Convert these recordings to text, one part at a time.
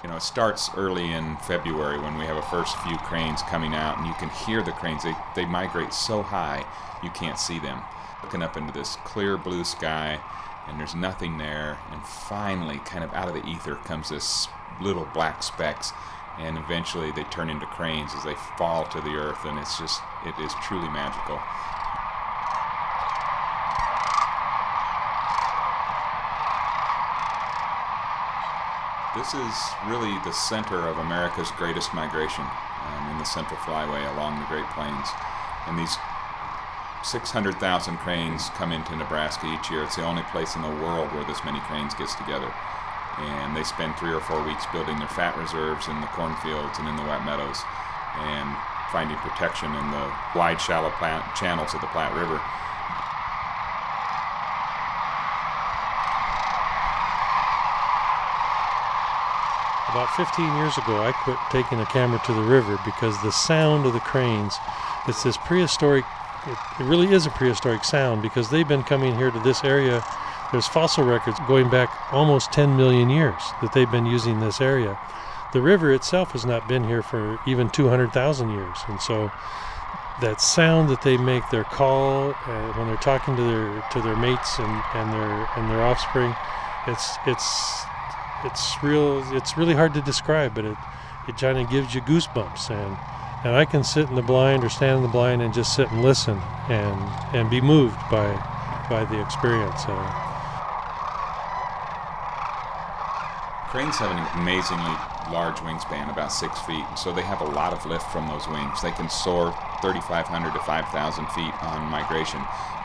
It starts early in February when we have a first few cranes coming out, and you can hear the cranes. They migrate so high you can't see them. Looking up into this clear blue sky, and there's nothing there, and finally, kind of out of the ether, comes this little black specks, and eventually they turn into cranes as they fall to the earth, and it is truly magical. This is really the center of America's greatest migration in the Central Flyway along the Great Plains. And these 600,000 cranes come into Nebraska each year. It's the only place in the world where this many cranes gets together. And they spend 3 or 4 weeks building their fat reserves in the cornfields and in the wet meadows and finding protection in the wide, shallow channels of the Platte River. About 15 years ago, I quit taking a camera to the river because the sound of the cranes, it's this prehistoric, it really is a prehistoric sound, because they've been coming here to this area. There's fossil records going back almost 10 million years that they've been using this area. The river itself has not been here for even 200,000 years, and so that sound that they make, their call when they're talking to their mates and their offspring, it's really hard to describe, but it kind of gives you goosebumps, and I can sit in the blind or stand in the blind and just sit and listen and be moved by the experience. Cranes have an amazingly large wingspan, about 6 feet, and so they have a lot of lift from those wings. They can soar 3,500 to 5,000 feet on migration.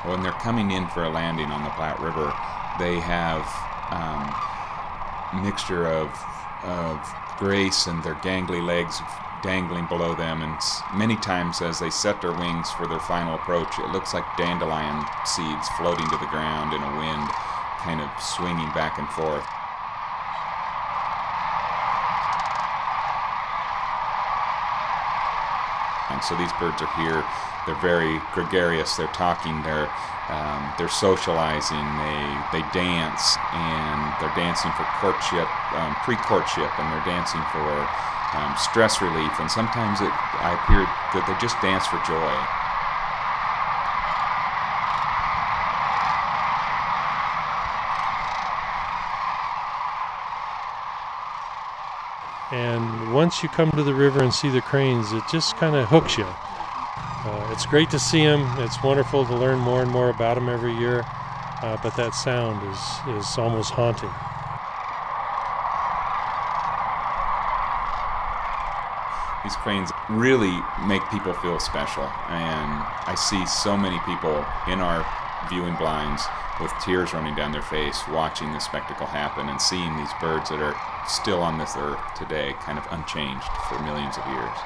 When they're coming in for a landing on the Platte River, they have mixture of grace and their gangly legs dangling below them, and many times as they set their wings for their final approach, it looks like dandelion seeds floating to the ground in a wind, kind of swinging back and forth. And so these birds are here. They're very gregarious. They're talking. They're socializing. They dance, and they're dancing for courtship, pre-courtship, and they're dancing for stress relief. And sometimes I hear that they just dance for joy. And once you come to the river and see the cranes, it just kind of hooks you. It's great to see them. It's wonderful to learn more and more about them every year, but that sound is almost haunting. These cranes really make people feel special, and I see so many people in our viewing blinds with tears running down their face watching this spectacle happen and seeing these birds that are still on this earth today kind of unchanged for millions of years.